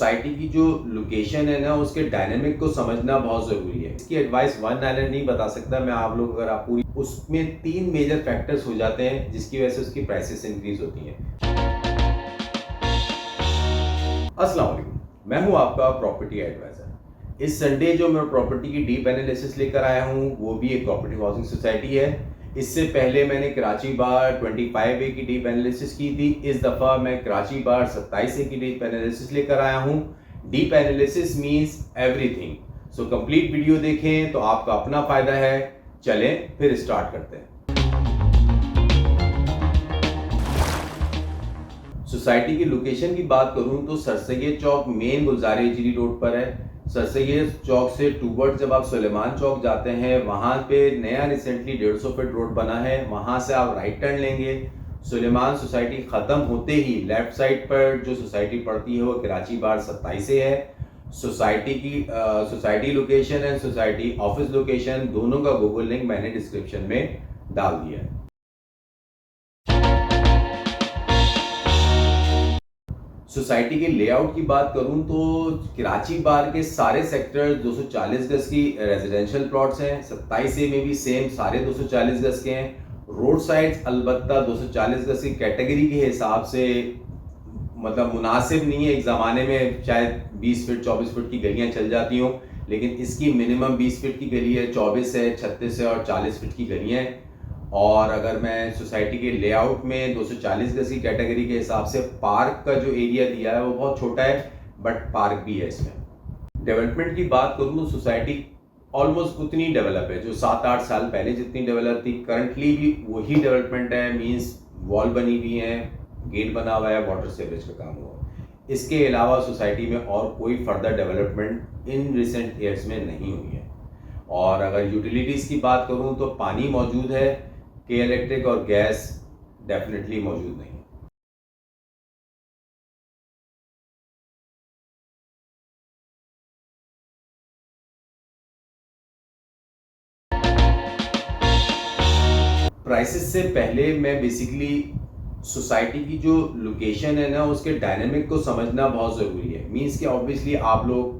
Society की जो location है ना उसके डायनेमिक को समझना बहुत ज़रूरी है। इसकी एडवाइस वन लाइनर नहीं बता सकता मैं आप लोग, अगर आप पूरी उसमें 3 मेजर फैक्टर्स हो जाते हैं जिसकी वजह से उसकी प्राइसेस इंक्रीज होती हैं। अस्सलाम वालेकुम, मैं हूं आपका प्रॉपर्टी एडवाइज़र। इस संडे जो मैं प्रॉपर्टी की डीप एनालिसिस लेकर आया हूं वो भी एक कोऑपरेटिव हाउसिंग सोसाइटी है। इससे पहले मैंने कराची बार 25A की डीप एनालिसिस की थी। इस दफ़ा मैं कराची बार 27A की डीप एनालिसिस लेकर आया हूं। Deep analysis means everything, so complete video देखें तो आपका अपना फ़ायदा है। चलें फिर स्टार्ट करते हैं। सोसाइटी की लोकेशन की बात करूं तो सरसैयद चौक मेन गुलजार एजरी रोड पर है। सरसैयद चौक से टूवर्ड जब आप सुलेमान चौक जाते हैं वहां पे नया रिसेंटली 150 फीट रोड बना है, वहां से आप राइट टर्न लेंगे। सुलेमान सोसाइटी ख़त्म होते ही लेफ्ट साइड पर जो सोसाइटी पड़ती है वो कराची बार 27 से है। Society location and society office location दोनों का गूगल लिंक मैंने डिस्क्रिप्शन में डाल दिया है। सोसाइटी के लेआउट की बात करूं तो कराची बार के सारे सेक्टर 240 गज की रेजिडेंशियल प्लॉट्स हैं। 27A में भी सेम सारे 240 गज के हैं। रोड साइड्स अलबत्ता 240 गज की कैटेगरी के हिसाब से मतलब मुनासिब नहीं है। एक ज़माने में शायद 20 फीट 24 फीट की गलियां चल जाती हों, लेकिन इसकी मिनिमम 20 फीट की गली है, 24 है, 36 है और 40 फीट की गलियां हैं। और अगर मैं सोसाइटी के लेआउट में 240 गज की कैटेगरी के हिसाब से पार्क का जो एरिया दिया है वो बहुत छोटा है, बट पार्क भी है इसमें। डेवलपमेंट की बात करूँ तो सोसाइटी ऑलमोस्ट उतनी डेवलप है जो 7-8 साल पहले जितनी डेवलप थी। करंटली भी वही डेवलपमेंट है, मीन्स वॉल बनी हुई है, गेट बना हुआ है, वाटर सीवरेज का काम हुआ है। इसके अलावा सोसाइटी में और कोई further development in recent years में नहीं हुई है। और अगर यूटिलिटीज़ की बात करूँ तो पानी मौजूद है, के इलेक्ट्रिक और गैस डेफिनेटली मौजूद नहीं है। प्राइसेस से पहले मैं बेसिकली सोसाइटी की जो लोकेशन है ना उसके डायनेमिक को समझना बहुत ज़रूरी है। मीन्स कि ऑब्वियसली आप लोग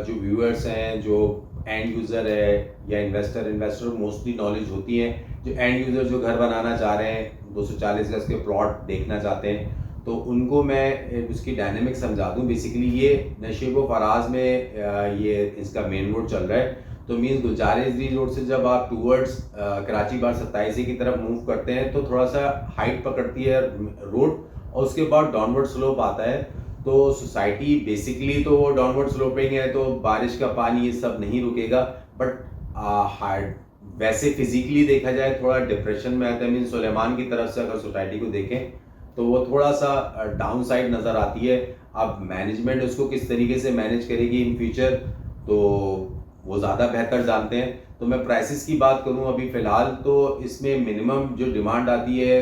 जो व्यूअर्स हैं, जो एंड यूज़र है या इन्वेस्टर मोस्टली नॉलेज होती है। जो एंड यूज़र जो घर बनाना चाह रहे हैं, 240 गज के प्लॉट देखना चाहते हैं, तो उनको मैं उसकी डायनेमिक समझा दूँ। बेसिकली ये नशेब व फराज में ये इसका मेन रोड चल रहा है। तो मीन्स गुलजार एजरी रोड से जब आप टूवर्ड्स कराची बार 27A की तरफ मूव करते हैं तो थोड़ा सा हाइट पकड़ती है रोड और उसके बाद डाउनवर्ड स्लोप आता है। तो सोसाइटी बेसिकली तो वो डाउनवर्ड स्लोपिंग है तो बारिश का पानी ये सब नहीं रुकेगा, बट हार्ड वैसे फिजिकली देखा जाए थोड़ा डिप्रेशन में आता है। मीन सुलेमान की तरफ से अगर सोसाइटी को देखें तो वो थोड़ा सा डाउन साइड नज़र आती है। अब मैनेजमेंट उसको किस तरीके से मैनेज करेगी इन फ्यूचर तो वो ज़्यादा बेहतर जानते हैं। तो मैं प्राइसेस की बात करूं अभी फ़िलहाल तो इसमें मिनिमम जो डिमांड आती है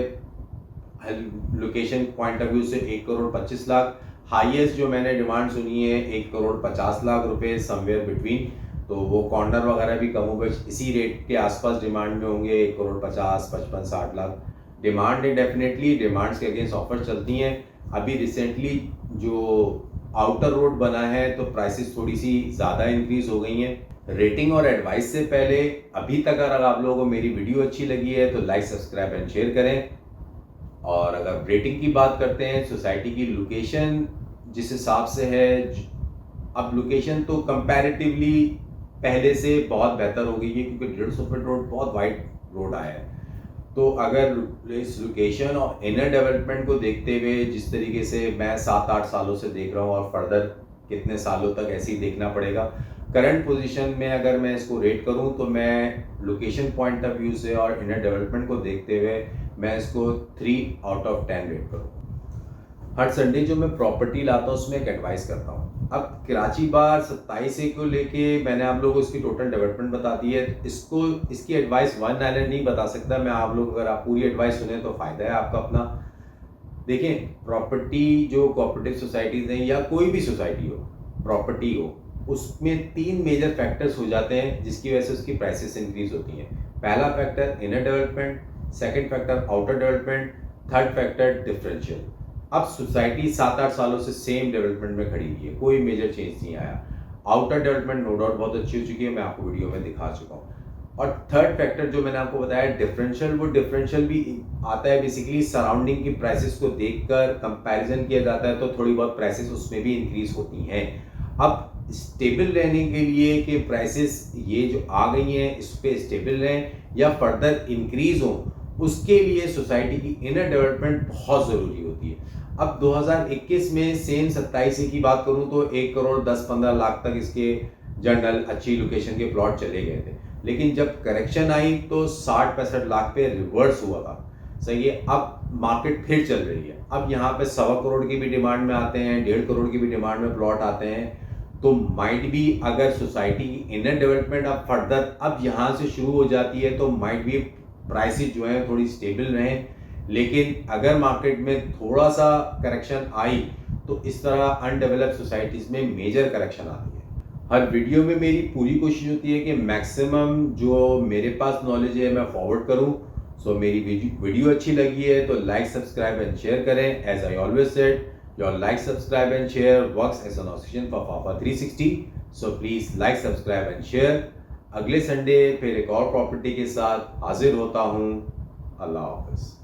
लोकेशन पॉइंट ऑफ व्यू से 1,25,00,000। हाईएस्ट जो मैंने डिमांड सुनी है 1,50,00,000 रुपए समवेयर बिटवीन। तो वो कॉर्नर वगैरह भी कम होगा, इसी रेट के आसपास डिमांड में होंगे। 1,50,00,000, 55, 60,00,000 डिमांड है। डेफिनेटली डिमांड्स के अगेंस्ट ऑफर चलती हैं। अभी रिसेंटली जो आउटर रोड बना है तो प्राइसेस थोड़ी सी ज़्यादा इंक्रीज हो गई हैं। रेटिंग और एडवाइस से पहले अभी तक अगर आप लोगों को मेरी वीडियो अच्छी लगी है तो लाइक, सब्सक्राइब एंड शेयर करें। और अगर रेटिंग की बात करते हैं, सोसाइटी की लोकेशन जिस हिसाब से है, अब लोकेशन तो कंपैरेटिवली पहले से बहुत बेहतर हो गई है क्योंकि 150 फीट रोड बहुत वाइड रोड आया है। तो अगर इस लोकेशन और इनर डेवलपमेंट को देखते हुए जिस तरीके से मैं 7-8 सालों से देख रहा हूँ और फर्दर कितने सालों तक ऐसे ही देखना पड़ेगा, करंट पोजीशन में अगर मैं इसको रेट करूँ तो मैं लोकेशन पॉइंट ऑफ व्यू से और इनर डेवलपमेंट को देखते हुए मैं इसको 3 आउट ऑफ 10 रेट करूँ। हर संडे जो मैं प्रॉपर्टी लाता हूँ उसमें एक एडवाइस करता हूँ। अब कराची बार 27A को लेके मैंने आप लोगों को इसकी टोटल डेवलपमेंट बता दी है। इसकी एडवाइस वन लाइनर नहीं बता सकता मैं आप लोग, अगर आप पूरी एडवाइस सुने तो फ़ायदा है आपका अपना। देखें, प्रॉपर्टी जो कोऑपरेटिव सोसाइटीज़ हैं या कोई भी सोसाइटी हो, प्रॉपर्टी हो, उसमें 3 मेजर फैक्टर्स हो जाते हैं जिसकी वजह से उसकी प्राइसेस इंक्रीज होती हैं। पहला factor inner development, second factor outer development, third factor differential. अब सोसाइटी 7-8 सालों से सेम डेवलपमेंट में खड़ी हुई है, कोई मेजर चेंज नहीं आया। आउटर डेवलपमेंट नो डाउट बहुत अच्छी हो चुकी है, मैं आपको वीडियो में दिखा चुका हूँ। और थर्ड फैक्टर जो मैंने आपको बताया डिफरेंशियल, वो डिफरेंशियल भी आता है बेसिकली सराउंडिंग की प्राइसेस को देखकर कंपैरिजन किया जाता है, तो थोड़ी बहुत प्राइसेस उसमें भी इंक्रीज होती हैं। अब स्टेबल रहने के लिए कि प्राइसेस ये जो आ गई हैं इस पे स्टेबल रहें या फर्दर इंक्रीज हो, उसके लिए सोसाइटी की इनर डेवलपमेंट बहुत ज़रूरी होती है। अब 2021 में सेम 27 की बात करूं तो 1 करोड़ 10-15 लाख तक इसके जनरल अच्छी लोकेशन के प्लॉट चले गए थे, लेकिन जब करेक्शन आई तो 60-65 लाख पे रिवर्स हुआ था। सही है, अब मार्केट फिर चल रही है। अब यहाँ पे 1.25 करोड़ की भी डिमांड में आते हैं, 1.5 करोड़ की भी डिमांड में प्लॉट आते हैं। तो माइट भी अगर सोसाइटी की इनर डेवलपमेंट अब फर्दर अब यहाँ से शुरू हो जाती है तो माइट भी प्राइसेस जो है थोड़ी स्टेबल रहें। लेकिन अगर मार्केट में थोड़ा सा करेक्शन आई तो इस तरह अनडेवलप्ड सोसाइटीज़ में मेजर करेक्शन आती है। हर वीडियो में मेरी पूरी कोशिश होती है कि मैक्सिमम जो मेरे पास नॉलेज है मैं फॉरवर्ड करूं। सो मेरी वीडियो अच्छी लगी है तो लाइक सब्सक्राइब एंड शेयर करें। As I always said, your like subscribe and share works as an oxygen for फाफा 360। So please like subscribe and share. अगले संडे फिर एक और प्रॉपर्टी के साथ हाजिर होता हूँ। अल्लाह हाफिज़।